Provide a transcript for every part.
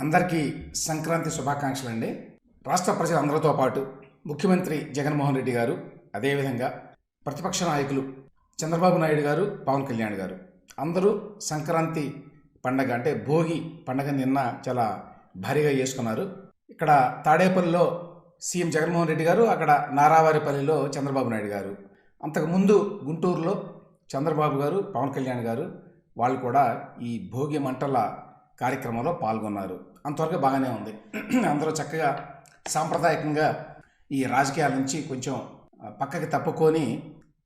అందరికీ సంక్రాంతి శుభాకాంక్షలు అండి. రాష్ట్ర ప్రజలందరితో పాటు ముఖ్యమంత్రి జగన్మోహన్ రెడ్డి గారు, అదేవిధంగా ప్రతిపక్ష నాయకులు చంద్రబాబు నాయుడు గారు, పవన్ కళ్యాణ్ గారు అందరూ సంక్రాంతి పండగ అంటే భోగి పండగ నిన్న చాలా భారీగా చేసుకున్నారు. ఇక్కడ తాడేపల్లిలో సీఎం జగన్మోహన్ రెడ్డి గారు, అక్కడ నారావారిపల్లిలో చంద్రబాబు నాయుడు గారు, అంతకుముందు గుంటూరులో చంద్రబాబు గారు, పవన్ కళ్యాణ్ గారు వాళ్ళు కూడా ఈ భోగి మంటల కార్యక్రమంలో పాల్గొన్నారు. అంతవరకు బాగానే ఉంది. అందరూ చక్కగా సాంప్రదాయకంగా ఈ రాజకీయాల నుంచి కొంచెం పక్కకి తప్పుకొని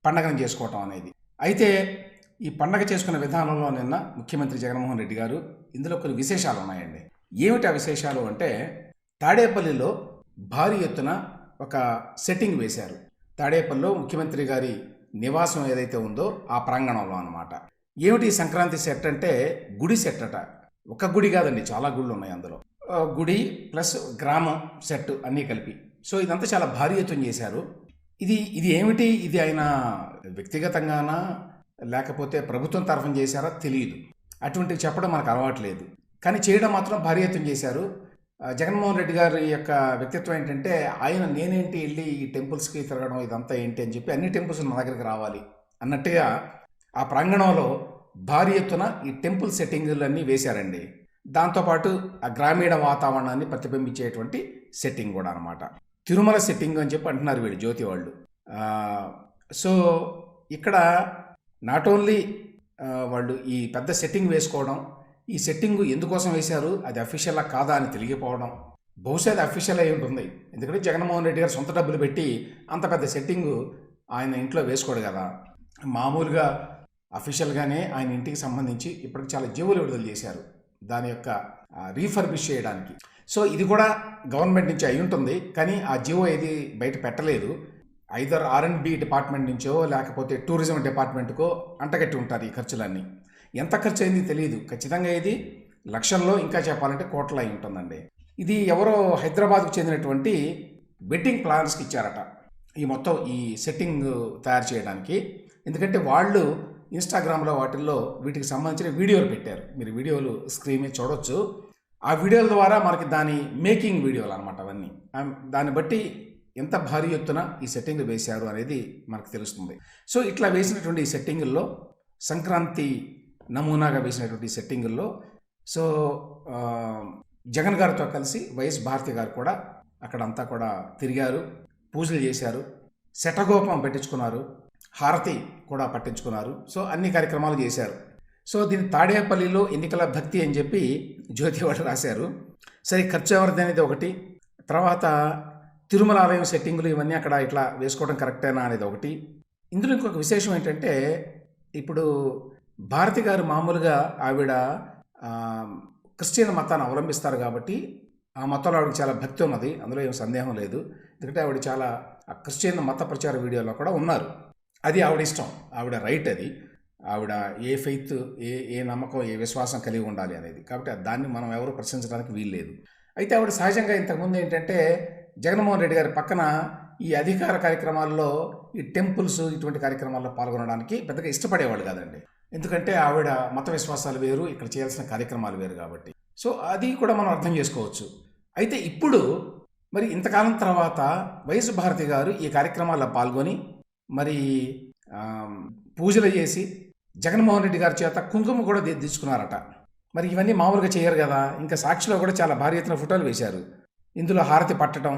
పండగను చేసుకోవటం అనేది. అయితే ఈ పండగ చేసుకునే విధానంలో నిన్న ముఖ్యమంత్రి జగన్మోహన్ రెడ్డి గారు ఇందులో కొన్ని విశేషాలు ఉన్నాయండి. ఏమిటి ఆ విశేషాలు అంటే, తాడేపల్లిలో భారీ ఎత్తున ఒక సెట్టింగ్ వేశారు. తాడేపల్లిలో ముఖ్యమంత్రి గారి నివాసం ఏదైతే ఉందో ఆ ప్రాంగణంలో అన్నమాట. ఏమిటి సంక్రాంతి సెట్ అంటే, గుడి సెట్ అట. ఒక గుడి కాదండి, చాలా గుళ్ళు ఉన్నాయి అందులో. గుడి ప్లస్ గ్రామం సెట్ అన్నీ కలిపి. సో ఇదంతా చాలా భారీ ఎత్తున చేశారు. ఇది ఏమిటి, ఇది ఆయన వ్యక్తిగతంగానా లేకపోతే ప్రభుత్వం తరఫున చేశారా తెలియదు. అటువంటివి చెప్పడం మనకు అలవాట్లేదు, కానీ చేయడం మాత్రం భారీ ఎత్తున చేశారు. జగన్మోహన్ రెడ్డి గారి యొక్క వ్యక్తిత్వం ఏంటంటే, ఆయన నేనేంటి వెళ్ళి ఈ టెంపుల్స్కి తిరగడం ఇదంతా ఏంటి అని చెప్పి అన్ని టెంపుల్స్ నా దగ్గరికి రావాలి అన్నట్టుగా ఆ ప్రాంగణంలో భారీ ఎత్తున ఈ టెంపుల్ సెట్టింగులన్నీ వేశారండి. దాంతోపాటు ఆ గ్రామీణ వాతావరణాన్ని ప్రతిబింబించేటువంటి సెట్టింగ్ కూడా అనమాట. తిరుమల సెట్టింగ్ అని చెప్పి అంటున్నారు వీళ్ళు జ్యోతి వాళ్ళు. సో ఇక్కడ నాట్ ఓన్లీ వాళ్ళు ఈ పెద్ద సెట్టింగ్ వేసుకోవడం, ఈ సెట్టింగ్ ఎందుకోసం వేశారు, అది అఫీషియల్లా కాదా అని తెలియకపోవడం. బహుశా అది అఫీషియల్ అయి ఉంటుంది, ఎందుకంటే జగన్మోహన్ రెడ్డి గారు సొంత డబ్బులు పెట్టి అంత పెద్ద సెట్టింగు ఆయన ఇంట్లో వేసుకోడు కదా. మామూలుగా అఫీషియల్గానే ఆయన ఇంటికి సంబంధించి ఇప్పటికి చాలా జీవోలు విడుదల చేశారు దాని యొక్క రీఫర్బిష్ చేయడానికి. సో ఇది కూడా గవర్నమెంట్ నుంచి అయి ఉంటుంది, కానీ ఆ జీవో ఏది బయట పెట్టలేదు. ఐదర్ R&B డిపార్ట్మెంట్ నుంచో లేకపోతే టూరిజం డిపార్ట్మెంట్కో అంటగట్టి ఉంటారు ఈ ఖర్చులన్నీ. ఎంత ఖర్చు అయింది తెలియదు, ఖచ్చితంగా ఇది లక్షల్లో, ఇంకా చెప్పాలంటే కోట్ల అయి ఉంటుందండి. ఇది ఎవరో హైదరాబాద్కు చెందినటువంటి వెడ్డింగ్ ప్లానర్స్కి ఇచ్చారట ఈ మొత్తం ఈ సెట్టింగ్ తయారు చేయడానికి. ఎందుకంటే వాళ్ళు ఇన్స్టాగ్రామ్లో వాటిల్లో వీటికి సంబంధించిన వీడియోలు పెట్టారు. మీరు వీడియోలు స్క్రీన్ మీద చూడొచ్చు. ఆ వీడియోల ద్వారా మనకి దాని మేకింగ్ వీడియోలు అనమాట అవన్నీ. దాన్ని బట్టి ఎంత భారీ ఎత్తున ఈ సెట్టింగ్లు వేశారు అనేది మనకు తెలుస్తుంది. సో ఇట్లా వేసినటువంటి ఈ సెట్టింగుల్లో, సంక్రాంతి నమూనాగా వేసినటువంటి సెట్టింగుల్లో సో జగన్ గారితో కలిసి వైఎస్ భారతి గారు కూడా అక్కడంతా కూడా తిరిగారు, పూజలు చేశారు, శటగోపం పెట్టించుకున్నారు, హారతి కూడా పట్టించుకున్నారు. సో అన్ని కార్యక్రమాలు చేశారు. సో దీన్ని తాడేపల్లిలో ఎన్నికల భక్తి అని చెప్పి జ్యోతి వాళ్ళు రాశారు. సరే, ఖర్చు ఎవరిది అనేది ఒకటి, తర్వాత తిరుమల ఆలయం సెట్టింగులు ఇవన్నీ అక్కడ ఇట్లా వేసుకోవడం కరెక్టేనా అనేది ఒకటి. ఇందులో ఇంకొక విశేషం ఏంటంటే, ఇప్పుడు భారతి గారు మామూలుగా ఆవిడ క్రిస్టియన్ మతాన్ని అవలంబిస్తారు కాబట్టి ఆ మతంలో ఆవిడకి చాలా భక్తి ఉన్నది, అందులో ఏం సందేహం లేదు. ఎందుకంటే ఆవిడ చాలా క్రిస్టియన్ మత ప్రచార వీడియోలో కూడా ఉన్నారు. అది ఆవిడ ఇష్టం, ఆవిడ రైట్. అది ఆవిడ ఏ ఫెయిత్, ఏ నమ్మకం, ఏ విశ్వాసం కలిగి ఉండాలి అనేది. కాబట్టి దాన్ని మనం ఎవరు ప్రశ్నించడానికి వీల్లేదు. అయితే ఆవిడ సహజంగా ఇంతకుముందు ఏంటంటే, జగన్మోహన్ రెడ్డి గారి పక్కన ఈ అధికార కార్యక్రమాల్లో, ఈ టెంపుల్స్ ఇటువంటి కార్యక్రమాల్లో పాల్గొనడానికి పెద్దగా ఇష్టపడేవాళ్ళు కాదండి. ఎందుకంటే ఆవిడ మత విశ్వాసాలు వేరు, ఇక్కడ చేయాల్సిన కార్యక్రమాలు వేరు కాబట్టి. సో అది కూడా మనం అర్థం చేసుకోవచ్చు. అయితే ఇప్పుడు మరి ఇంతకాలం తర్వాత వైఎస్ భారతి గారు ఈ కార్యక్రమాల్లో పాల్గొని మరి పూజలు చేసి జగన్మోహన్ రెడ్డి గారి చేత కుంకుమ కూడా తీసుకున్నారట. మరి ఇవన్నీ మామూలుగా చేయరు కదా. ఇంకా సాక్షిలో కూడా చాలా భారీ ఎత్తున ఫోటోలు వేశారు. ఇందులో హారతి పట్టడం,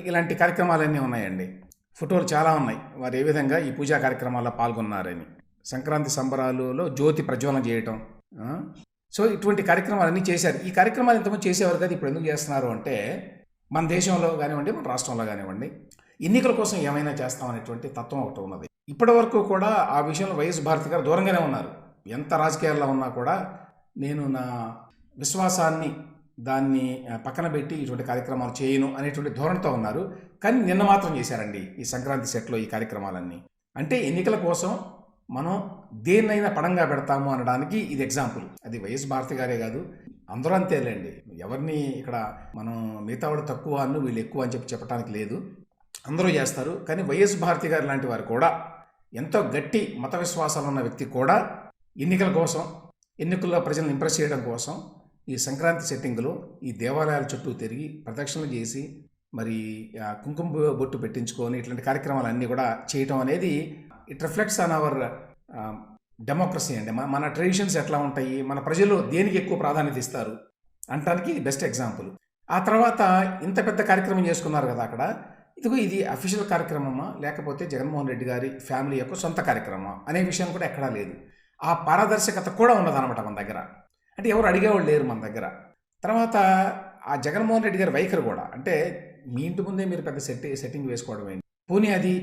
ఇలాంటి కార్యక్రమాలన్నీ ఉన్నాయండి. ఫోటోలు చాలా ఉన్నాయి వారు ఏ విధంగా ఈ పూజా కార్యక్రమాల్లో పాల్గొన్నారని. సంక్రాంతి సంబరాలలో జ్యోతి ప్రజ్వలన చేయటం, సో ఇటువంటి కార్యక్రమాలన్నీ చేశారు. ఈ కార్యక్రమాలు ఇంతకుముందు చేసేవారు కదా, ఇప్పుడు ఎందుకు చేస్తున్నారు అంటే, మన దేశంలో కానివ్వండి, మన రాష్ట్రంలో కానివ్వండి, ఎన్నికల కోసం ఏమైనా చేస్తామనేటువంటి తత్వం ఒకటి ఉన్నది. ఇప్పటి వరకు కూడా ఆ విషయంలో వైఎస్ భారతి గారు దూరంగానే ఉన్నారు. ఎంత రాజకీయాల్లో ఉన్నా కూడా నేను నా విశ్వాసాన్ని దాన్ని పక్కన పెట్టి ఇటువంటి కార్యక్రమాలు చేయను అనేటువంటి ధోరణితో ఉన్నారు. కానీ నిన్న మాత్రం చేశారండి ఈ సంక్రాంతి సెట్లో ఈ కార్యక్రమాలన్నీ. అంటే ఎన్నికల కోసం మనం దేన్నైనా పడంగా పెడతాము అనడానికి ఇది ఎగ్జాంపుల్. అది వైఎస్ భారతి గారే కాదు, అందరూ అంతేలేండి. ఎవరిని ఇక్కడ మనం మిగతా వాడు తక్కువ అన్ను వీళ్ళు ఎక్కువ అని చెప్పడానికి లేదు, అందరూ చేస్తారు. కానీ వైఎస్ భారతి గారు లాంటి వారు కూడా, ఎంతో గట్టి మత విశ్వాసాలు ఉన్న వ్యక్తి కూడా ఎన్నికల కోసం, ఎన్నికల్లో ప్రజలను ఇంప్రెస్ చేయడం కోసం ఈ సంక్రాంతి సెట్టింగ్లో ఈ దేవాలయాల చుట్టూ తిరిగి ప్రదక్షిణలు చేసి మరి కుంకుమ బొట్టు పెట్టించుకొని ఇట్లాంటి కార్యక్రమాలన్నీ కూడా చేయటం అనేది it reflects on our democracy అండి. మన ట్రెడిషన్స్ ఎట్లా ఉంటాయి, మన ప్రజలు దేనికి ఎక్కువ ప్రాధాన్యత ఇస్తారు అంటానికి బెస్ట్ ఎగ్జాంపుల్. ఆ తర్వాత ఇంత పెద్ద కార్యక్రమం చేసుకున్నారు కదా అక్కడ, ఇది అఫీషియల్ కార్యక్రమమా లేకపోతే జగన్మోహన్ రెడ్డి గారి ఫ్యామిలీ యొక్క సొంత కార్యక్రమమా అనే విషయం కూడా ఎక్కడా లేదు. ఆ పారదర్శకత కూడా ఉండదన్నమాట మన దగ్గర. అంటే ఎవరు అడిగేవాళ్ళు లేరు మన దగ్గర. తర్వాత ఆ జగన్మోహన్ రెడ్డి గారి వైఖరి కూడా, అంటే మీ ఇంటి ముందే మీరు పెద్ద సెట్టింగ్ వేసుకోవడం ఏంటి, పోనీ అది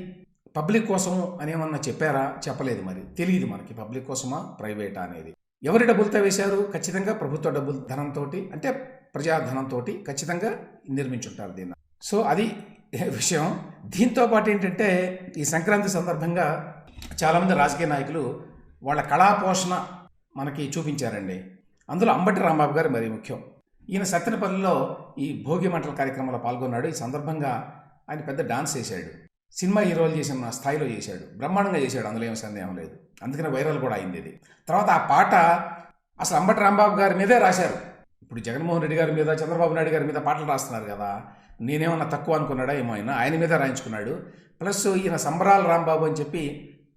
పబ్లిక్ కోసము అనేమన్నా చెప్పారా, చెప్పలేదు. మరి తెలియదు మనకి పబ్లిక్ కోసమా ప్రైవేటా అనేది. ఎవరి డబ్బులతో వేశారు, ఖచ్చితంగా ప్రభుత్వ డబ్బులు ధనంతో, అంటే ప్రజాధనంతో ఖచ్చితంగా నిర్మించుంటారు దీన్ని. సో అది విషయం. దీంతో పాటు ఏంటంటే ఈ సంక్రాంతి సందర్భంగా చాలామంది రాజకీయ నాయకులు వాళ్ళ కళా పోషణ మనకి చూపించారండి. అందులో అంబటి రాంబాబు గారు మరీ ముఖ్యం. ఈయన సత్తెనపల్లిలో ఈ భోగి మంటల కార్యక్రమంలో పాల్గొన్నాడు. ఈ సందర్భంగా ఆయన పెద్ద డాన్స్ చేశాడు. సినిమా హీరోలు చేసిన స్థాయిలో చేశాడు, బ్రహ్మాండంగా చేశాడు, అందులో ఏం సందేహం లేదు. అందుకనే వైరల్ కూడా అయింది ఇది. తర్వాత ఆ పాట అసలు అంబటి రాంబాబు గారి మీదే రాశారు. ఇప్పుడు జగన్మోహన్ రెడ్డి గారి మీద, చంద్రబాబు నాయుడు గారి మీద పాటలు రాస్తున్నారు కదా, నేనేమన్నా తక్కువ అనుకున్నాడా ఏమో, ఆయన మీద రాయించుకున్నాడు. ప్లస్ ఈయన సంబరాల రాంబాబు అని చెప్పి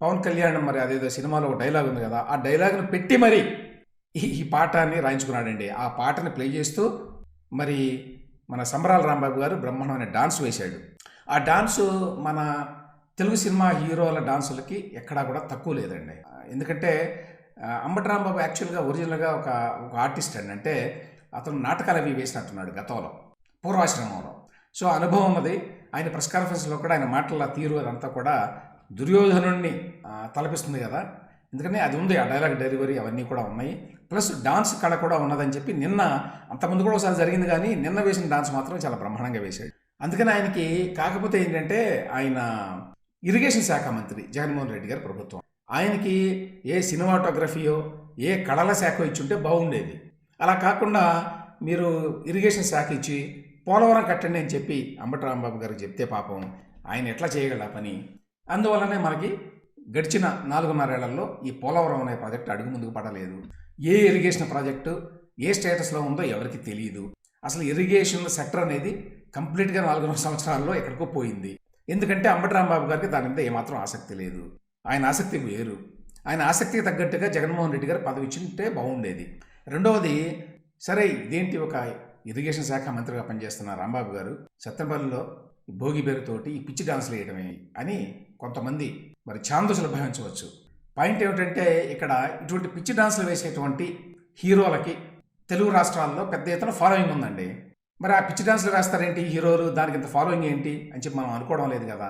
పవన్ కళ్యాణ్ మరి అదేదో సినిమాలో ఒక డైలాగ్ ఉంది కదా, ఆ డైలాగ్ను పెట్టి మరి ఈ పాటని రాయించుకున్నాడండి. ఆ పాటని ప్లే చేస్తూ మరి మన సంబరాల రాంబాబు గారు బ్రహ్మాండమైన డాన్స్ వేశాడు. ఆ డాన్సు మన తెలుగు సినిమా హీరోల డాన్సులకి ఎక్కడా కూడా తక్కువ లేదండి. ఎందుకంటే అంబటి రాంబాబు యాక్చువల్గా ఒరిజినల్గా ఒక ఆర్టిస్ట్ అండి. అంటే అతను నాటకాలు అవి వేసినట్టున్నాడు గతంలో, పూర్వాశ్రమంలో. సో అనుభవం ఉన్నది. ఆయన ప్రెస్ కాన్ఫరెన్స్లో కూడా ఆయన మాటల తీరు అదంతా కూడా దుర్యోధనుడిని తలపిస్తుంది కదా, ఎందుకని అది ఉంది, ఆ డైలాగ్ డెలివరీ అవన్నీ కూడా ఉన్నాయి. ప్లస్ డాన్స్ కళ కూడా ఉన్నదని చెప్పి నిన్న, అంతకుముందు కూడా ఒకసారి జరిగింది కానీ నిన్న వేసిన డాన్స్ మాత్రం చాలా బ్రహ్మాండంగా వేశాడు. అందుకని ఆయనకి, కాకపోతే ఏంటంటే ఆయన ఇరిగేషన్ శాఖ మంత్రి జగన్మోహన్ రెడ్డి గారి ప్రభుత్వం, ఆయనకి ఏ సినిమాటోగ్రఫీయో ఏ కళల శాఖ ఇచ్చుంటే బాగుండేది. అలా కాకుండా మీరు ఇరిగేషన్ శాఖ ఇచ్చి పోలవరం కట్టండి అని చెప్పి అంబటి రాంబాబు గారికి చెప్తే పాపం ఆయన ఎట్లా చేయగల పని. అందువల్లనే మనకి గడిచిన 4.5 ఏళ్లలో ఈ పోలవరం అనే ప్రాజెక్టు అడుగు ముందుకు పడలేదు. ఏ ఇరిగేషన్ ప్రాజెక్టు ఏ స్టేటస్లో ఉందో ఎవరికి తెలియదు. అసలు ఇరిగేషన్ సెక్టర్ అనేది కంప్లీట్గా 4 సంవత్సరాల్లో ఎక్కడికో పోయింది. ఎందుకంటే అంబటి రాంబాబు గారికి దాని మీద ఏమాత్రం ఆసక్తి లేదు. ఆయన ఆసక్తి వేరు. ఆయన ఆసక్తికి తగ్గట్టుగా జగన్మోహన్ రెడ్డి గారు పదవి ఇచ్చింటే బాగుండేది. రెండవది, సరే ఇదేంటి ఒక ఇరిగేషన్ శాఖ మంత్రిగా పనిచేస్తున్న రాంబాబు గారు సత్తెనపల్లిలో భోగి పేరుతోటి ఈ పిచ్చి డాన్సులు వేయడమే అని కొంతమంది మరి ఛాందసులు భావించవచ్చు. పాయింట్ ఏమిటంటే ఇక్కడ ఇటువంటి పిచ్చి డాన్సులు వేసేటువంటి హీరోలకి తెలుగు రాష్ట్రాల్లో పెద్ద ఎత్తున ఫాలోయింగ్ ఉందండి. మరి ఆ పిచ్చి డాన్సులు వేస్తారేంటి హీరోలు, దానికి ఇంత ఫాలోయింగ్ ఏంటి అని చెప్పి మనం అనుకోవడం లేదు కదా.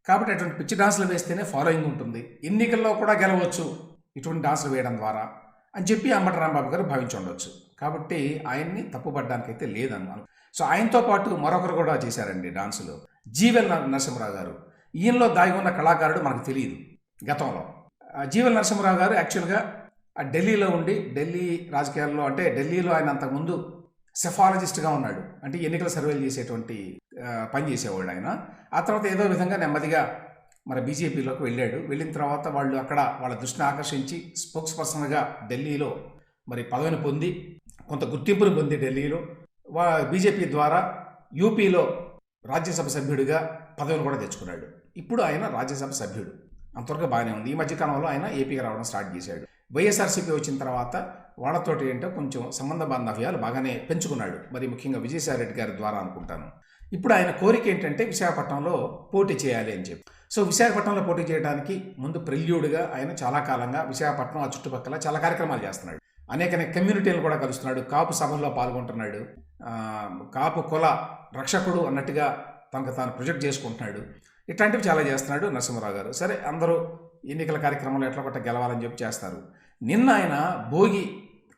కాబట్టి అటువంటి పిచ్చి డాన్సులు వేస్తేనే ఫాలోయింగ్ ఉంటుంది, ఎన్నికల్లో కూడా గెలవచ్చు ఇటువంటి డాన్సులు వేయడం ద్వారా అని చెప్పి అంబటి రాంబాబు గారు భావించి ఉండొచ్చు. కాబట్టి ఆయన్ని తప్పుపడ్డానికైతే లేదన్నాను. సో ఆయనతో పాటు మరొకరు కూడా చేశారండి డాన్సులు, జీవెల్ నరసింహరావు గారు. ఈయనలో దాగి ఉన్న కళాకారుడు మనకు తెలియదు గతంలో. జీవెల్ నరసింహరావు గారు యాక్చువల్గా ఢిల్లీలో ఉండి, ఢిల్లీ రాజకీయాల్లో, అంటే ఢిల్లీలో ఆయన అంతకుముందు సెఫాలజిస్ట్గా ఉన్నాడు, అంటే ఎన్నికల సర్వేలు చేసేటువంటి పని చేసేవాడు ఆయన. ఆ తర్వాత ఏదో విధంగా నెమ్మదిగా మరి బీజేపీలోకి వెళ్ళాడు. వెళ్ళిన తర్వాత వాళ్ళు అక్కడ వాళ్ళ దృష్టిని ఆకర్షించి స్పోక్స్ పర్సన్గా ఢిల్లీలో మరి పదవిని పొంది, కొంత గుర్తింపును పొంది ఢిల్లీలో బీజేపీ ద్వారా యూపీలో రాజ్యసభ సభ్యుడిగా పదవిని కూడా తెచ్చుకున్నాడు. ఇప్పుడు ఆయన రాజ్యసభ సభ్యుడు, అంతవరకు బాగానే ఉంది. ఈ మధ్యకాలంలో ఆయన ఏపీకి రావడం స్టార్ట్ చేశాడు. వైఎస్ఆర్సీపీ వచ్చిన తర్వాత వాళ్ళతోటి ఏంటో కొంచెం సంబంధ బాంధవ్యాలు బాగానే పెంచుకున్నాడు, మరి ముఖ్యంగా విజయసాయిరెడ్డి గారి ద్వారా అనుకుంటాను. ఇప్పుడు ఆయన కోరిక ఏంటంటే విశాఖపట్నంలో పోటీ చేయాలి అని చెప్పి. సో విశాఖపట్నంలో పోటీ చేయడానికి ముందు ప్రిల్యూడ్గా ఆయన చాలా కాలంగా విశాఖపట్నం ఆ చుట్టుపక్కల చాలా కార్యక్రమాలు చేస్తున్నాడు. అనేక కమ్యూనిటీలను కూడా కలుస్తున్నాడు, కాపు సభల్లో పాల్గొంటున్నాడు, కాపు కుల రక్షకుడు అన్నట్టుగా తనకు తాను ప్రొజెక్ట్ చేసుకుంటున్నాడు. ఇట్లాంటివి చాలా చేస్తున్నాడు నరసింహరావు గారు. సరే, అందరూ ఎన్నికల కార్యక్రమంలో ఎట్లా కొట్ట గెలవాలని చెప్పి చేస్తారు. నిన్న ఆయన భోగి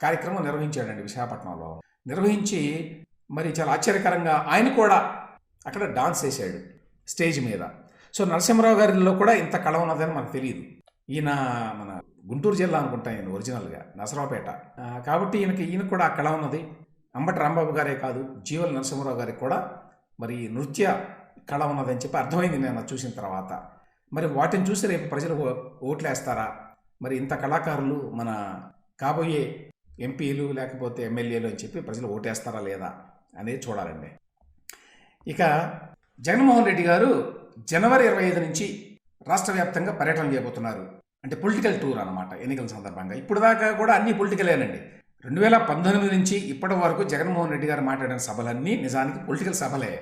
కార్యక్రమం నిర్వహించాడండి విశాఖపట్నంలో. నిర్వహించి మరి చాలా ఆశ్చర్యకరంగా ఆయన కూడా అక్కడ డాన్స్ చేశాడు స్టేజ్ మీద. సో నరసింహరావు గారిలో కూడా ఇంత కళ ఉన్నదని మనకు తెలియదు. ఈయన మన గుంటూరు జిల్లా అనుకుంటా, ఈయన ఒరిజినల్గా నరసరావుపేట. కాబట్టి ఈయనకు కూడా ఆ కళ ఉన్నది. అంబటి రాంబాబు గారే కాదు, జీవెల్ నరసింహరావు గారికి కూడా మరి నృత్య కళ ఉన్నదని చెప్పి అర్థమైంది నేను చూసిన తర్వాత. మరి వాటిని చూసి రేపు ప్రజలు ఓట్లేస్తారా? మరి ఇంత కళాకారులు మన కాబోయే ఎంపీలు లేకపోతే ఎమ్మెల్యేలు అని చెప్పి ప్రజలు ఓటేస్తారా లేదా అనేది చూడాలండి. ఇక జగన్మోహన్ రెడ్డి గారు జనవరి 25 నుంచి రాష్ట్ర వ్యాప్తంగా పర్యటన చేయబోతున్నారు. అంటే పొలిటికల్ టూర్ అన్నమాట ఎన్నికల సందర్భంగా. ఇప్పుడు దాకా కూడా అన్ని పొలిటికలేనండి. 2019 నుంచి ఇప్పటి వరకు జగన్మోహన్ రెడ్డి గారు మాట్లాడిన సభలన్నీ నిజానికి పొలిటికల్ సభలే.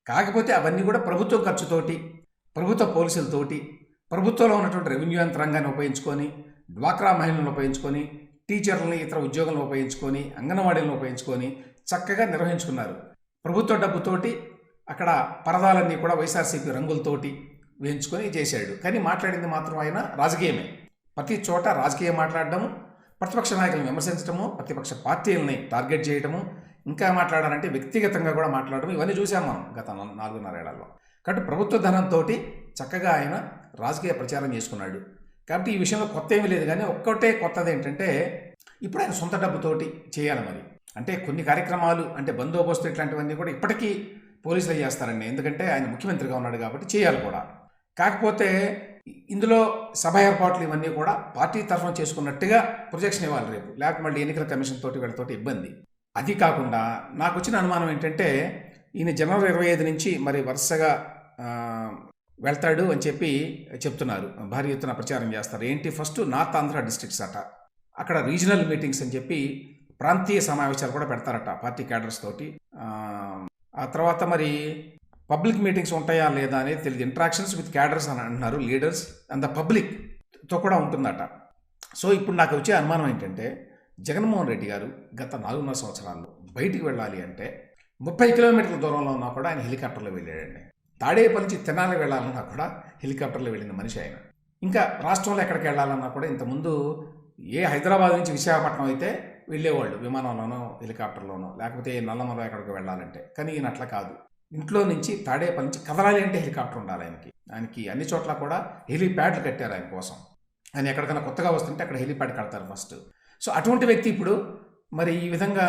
కాకపోతే అవన్నీ కూడా ప్రభుత్వ ఖర్చుతోటి, ప్రభుత్వ పోలీసులతోటి, ప్రభుత్వంలో ఉన్నటువంటి రెవెన్యూ యంత్రాంగాన్ని ఉపయోగించుకొని, డ్వాక్రా మహిళలను ఉపయోగించుకొని, టీచర్లని ఇతర ఉద్యోగులను ఉపయోగించుకొని, అంగన్వాడీలను ఉపయోగించుకొని చక్కగా నిర్వహించుకున్నారు. ప్రభుత్వ డబ్బుతోటి అక్కడ పరదాలన్నీ కూడా వైఎస్ఆర్సీపీ రంగులతోటి వేయించుకొని చేశాడు. కానీ మాట్లాడింది మాత్రం ఆయన రాజకీయమే. ప్రతి చోట రాజకీయం మాట్లాడడము, ప్రతిపక్ష నాయకులను విమర్శించడము, ప్రతిపక్ష పార్టీలని టార్గెట్ చేయడము, ఇంకా మాట్లాడాలంటే వ్యక్తిగతంగా కూడా మాట్లాడడం, ఇవన్నీ చూసాం మనం గత 4.5 ఏళ్లలో. కాబట్టి ప్రభుత్వ ధనంతో చక్కగా ఆయన రాజకీయ ప్రచారం చేసుకున్నాడు. కాబట్టి ఈ విషయంలో కొత్త ఏమీ లేదు. కానీ ఒక్కటే కొత్తది ఏంటంటే ఇప్పుడు ఆయన సొంత డబ్బుతోటి చేయాలి. మరి అంటే కొన్ని కార్యక్రమాలు అంటే బందోబస్తు ఇట్లాంటివన్నీ కూడా ఇప్పటికీ పోలీసులు చేస్తారండి. ఎందుకంటే ఆయన ముఖ్యమంత్రిగా ఉన్నాడు కాబట్టి చేయాలి కూడా. కాకపోతే ఇందులో సభ ఏర్పాట్లు ఇవన్నీ కూడా పార్టీ తరఫున చేసుకున్నట్టుగా ప్రొజెక్షన్ ఇవ్వాలి రేపు. లేకపోతే మళ్ళీ ఎన్నికల కమిషన్ తోటి వీళ్ళతోటి ఇబ్బంది. అది కాకుండా నాకు వచ్చిన అనుమానం ఏంటంటే ఈయన జనవరి 25 నుంచి మరి వరుసగా వెళ్తాడు అని చెప్పి చెప్తున్నారు. భారీ ఎత్తున ప్రచారం చేస్తారు. ఏంటి, ఫస్ట్ నార్త్ ఆంధ్ర డిస్ట్రిక్ట్స్ అట, అక్కడ రీజనల్ మీటింగ్స్ అని చెప్పి ప్రాంతీయ సమావేశాలు కూడా పెడతారట పార్టీ క్యాడర్స్ తోటి. ఆ తర్వాత మరి పబ్లిక్ మీటింగ్స్ ఉంటాయా లేదా అనేది తెలియదు. ఇంటరాక్షన్స్ విత్ క్యాడర్స్ అని అంటున్నారు, లీడర్స్ అండ్ ద పబ్లిక్తో కూడా ఉంటుందట. సో ఇప్పుడు నాకు వచ్చే అనుమానం ఏంటంటే జగన్మోహన్ రెడ్డి గారు గత 4.5 సంవత్సరాల్లో బయటికి వెళ్ళాలి అంటే 30 కిలోమీటర్ల దూరంలో ఉన్నా కూడా ఆయన హెలికాప్టర్లో వెళ్ళాడండి. తాడేపల్లి నుంచి తెనాలి వెళ్ళాలన్నా కూడా హెలికాప్టర్లో వెళ్ళిన మనిషి ఆయన. ఇంకా రాష్ట్రంలో ఎక్కడికి వెళ్ళాలన్నా కూడా ఇంతకుముందు హైదరాబాద్ నుంచి విశాఖపట్నం అయితే వెళ్ళేవాళ్ళు విమానంలోనో హెలికాప్టర్లోనో, లేకపోతే నల్లమల ఎక్కడికి వెళ్ళాలంటే. కానీ ఈయన అట్లా కాదు. ఇంట్లో నుంచి తాడేపల్లి నుంచి కదలాలి అంటే హెలికాప్టర్ ఉండాలి ఆయనకి అన్ని చోట్ల కూడా హెలిప్యాడ్లు కట్టారు ఆయన కోసం. ఆయన ఎక్కడికైనా కొత్తగా వస్తుంటే అక్కడ హెలిప్యాడ్ కడతారు ఫస్ట్. సో అటువంటి వ్యక్తి ఇప్పుడు మరి ఈ విధంగా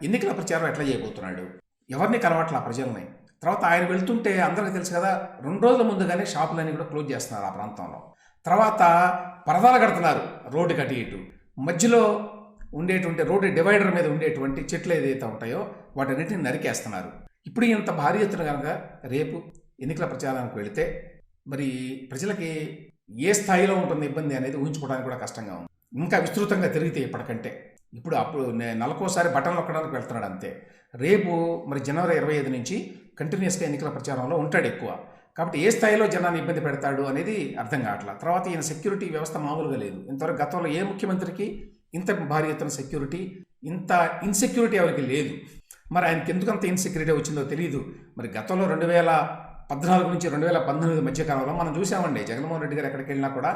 ఎన్నికల ప్రచారం ఎట్లా చేయబోతున్నాడు, ఎవరిని కలవట్లా ప్రజల్ని. తర్వాత ఆయన వెళ్తుంటే అందరికీ తెలుసు కదా, 2 రోజుల ముందుగానే షాపులన్నీ కూడా క్లోజ్ చేస్తున్నారు ఆ ప్రాంతంలో. తర్వాత పరదాలు కడుతున్నారు రోడ్డు కట్టి ఇటు. మధ్యలో ఉండేటువంటి రోడ్డు డివైడర్ మీద ఉండేటువంటి చెట్లు ఏదైతే ఉంటాయో వాటన్నిటిని నరికేస్తున్నారు. ఇప్పుడు ఇంత భారీ ఎత్తున కనుక రేపు ఎన్నికల ప్రచారానికి వెళితే మరి ప్రజలకి ఏ స్థాయిలో ఉంటుంది ఇబ్బంది అనేది ఊహించుకోవడానికి కూడా కష్టంగా ఉంది. ఇంకా విస్తృతంగా తిరిగితే ఇప్పటికంటే అప్పుడు నెలకోసారి బటన్ నొక్కడానికి వెళ్తున్నాడు అంతే. రేపు మరి జనవరి 25 నుంచి కంటిన్యూస్గా ఎన్నికల ప్రచారంలో ఉంటాడు ఎక్కువ. కాబట్టి ఏ స్థాయిలో జనాన్ని ఇబ్బంది పెడతాడు అనేది అర్థం కావట్లా. తర్వాత ఈయన సెక్యూరిటీ వ్యవస్థ మామూలుగా లేదు. ఇంతవరకు గతంలో ఏ ముఖ్యమంత్రికి ఇంత భారీ ఎత్తున సెక్యూరిటీ, ఇంత ఇన్సెక్యూరిటీ ఎవరికి లేదు. మరి ఆయనకి ఎందుకంత ఇన్సెక్యూరిటీ వచ్చిందో తెలియదు. మరి గతంలో 2014 నుంచి 2019 మధ్య కాలంలో మనం చూసామండి, జగన్మోహన్ రెడ్డి గారు ఎక్కడికి వెళ్ళినా కూడా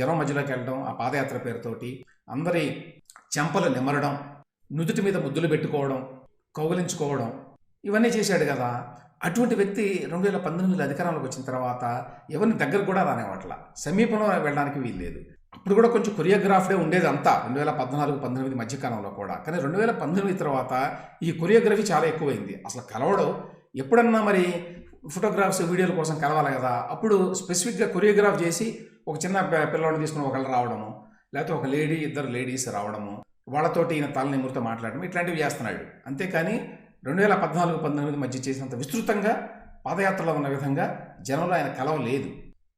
జనం మధ్యలోకి వెళ్ళడం, ఆ పాదయాత్ర పేరుతోటి అందరి చెంపలు నిమ్మరడం, నుదుటి మీద ముద్దులు పెట్టుకోవడం, కౌగిలించుకోవడం, ఇవన్నీ చేశాడు కదా. అటువంటి వ్యక్తి 2019 అధికారంలోకి వచ్చిన తర్వాత ఎవరిని దగ్గర కూడా రానివ్వట్ల, సమీపంలో వెళ్ళడానికి వీల్లేదు. అప్పుడు కూడా కొంచెం కొరియోగ్రాఫ్డే ఉండేది అంతా 2014-19 మధ్యకాలంలో కూడా. కానీ 2019 తర్వాత ఈ కొరియోగ్రఫీ చాలా ఎక్కువైంది. అసలు కలవడం ఎప్పుడన్నా మరి ఫోటోగ్రాఫ్స్ వీడియోల కోసం కలవాలి కదా, అప్పుడు స్పెసిఫిక్గా కొరియోగ్రాఫ్ చేసి ఒక చిన్న పిల్లవాడిని తీసుకుని ఒకళ్ళు రావడము, లేకపోతే ఒక లేడీ 2 లేడీస్ రావడము, వాళ్ళతోటి ఈయన తలని మురితో మాట్లాడడం, ఇట్లాంటివి చేస్తున్నాడు. అంతేకాని 2014-19 మధ్య చేసినంత విస్తృతంగా పాదయాత్రలో ఉన్న విధంగా జనంలో ఆయన కలవలేదు.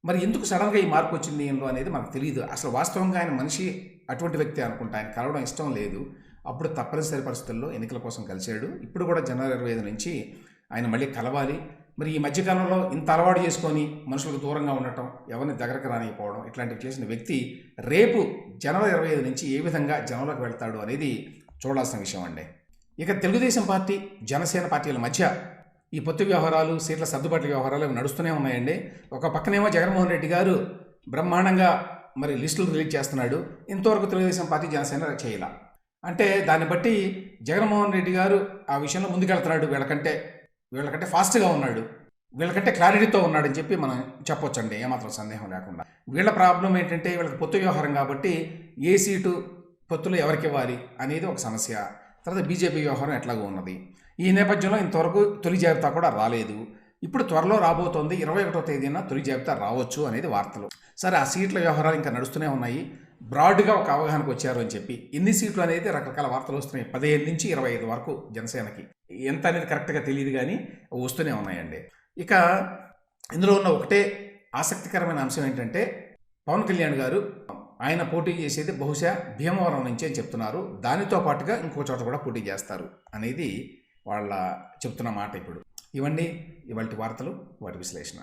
మరి ఎందుకు సడన్గా ఈ మార్పు వచ్చింది ఈయనలో అనేది మనకు తెలియదు. అసలు వాస్తవంగా ఆయన మనిషి అటువంటి వ్యక్తి అనుకుంటా, ఆయన కలవడం ఇష్టం లేదు. అప్పుడు తప్పనిసరి పరిస్థితుల్లో ఎన్నికల కోసం కలిశాడు. ఇప్పుడు కూడా జనవరి 25 నుంచి ఆయన మళ్ళీ కలవాలి. మరి ఈ మధ్యకాలంలో ఇంత అలవాటు చేసుకొని మనుషులకు దూరంగా ఉండటం, ఎవరిని దగ్గరకు రానిపోవడం, ఇట్లాంటివి చేసిన వ్యక్తి రేపు జనవరి 25 నుంచి ఏ విధంగా జనంలోకి వెళ్తాడు అనేది చూడాల్సిన విషయం అండి. ఇక తెలుగుదేశం పార్టీ, జనసేన పార్టీల మధ్య ఈ పొత్తు వ్యవహారాలు, సీట్ల సర్దుబాట్ల వ్యవహారాలు నడుస్తూనే ఉన్నాయండి. ఒక పక్కనేమో జగన్మోహన్ రెడ్డి గారు బ్రహ్మాండంగా మరి లిస్టులు రిలీజ్ చేస్తున్నాడు. ఇంతవరకు తెలుగుదేశం పార్టీ, జనసేన చేయాల అంటే దాన్ని బట్టి జగన్మోహన్ రెడ్డి గారు ఆ విషయంలో ముందుకెళ్తున్నాడు. వీళ్ళకంటే ఫాస్ట్గా ఉన్నాడు, వీళ్ళకంటే క్లారిటీతో ఉన్నాడని చెప్పి మనం చెప్పొచ్చండి, ఏమాత్రం సందేహం లేకుండా. వీళ్ళ ప్రాబ్లం ఏంటంటే వీళ్ళకి పొత్తు వ్యవహారం కాబట్టి ఏ సీటు పొత్తులు ఎవరికి ఇవ్వాలి అనేది ఒక సమస్య. తర్వాత బీజేపీ వ్యవహారం ఎట్లాగో ఉన్నది. ఈ నేపథ్యంలో ఇంతవరకు తొలి జాబితా కూడా రాలేదు. ఇప్పుడు త్వరలో రాబోతోంది, 21వ తేదీన తొలి జాబితా రావచ్చు అనేది వార్తలు. సరే, ఆ సీట్ల వ్యవహారాలు ఇంకా నడుస్తూనే ఉన్నాయి. బ్రాడ్గా ఒక అవగాహనకు వచ్చారు అని చెప్పి ఎన్ని సీట్లు అనేది రకరకాల వార్తలు వస్తున్నాయి. 15 నుంచి 25 వరకు జనసేనకి. ఎంత అనేది కరెక్ట్గా తెలియదు కానీ వస్తూనే ఉన్నాయండి. ఇక ఇందులో ఉన్న ఒకటే ఆసక్తికరమైన అంశం ఏంటంటే పవన్ కళ్యాణ్ గారు ఆయన పోటీ చేసేది బహుశా భీమవరం నుంచి అని చెప్తున్నారు. దానితో పాటుగా ఇంకో చోట కూడా పోటీ చేస్తారు అనేది వాళ్ళ చెప్తున్న మాట. ఇప్పుడు ఇవన్నీ ఇవాళ వార్తలు, వాటి విశ్లేషణ.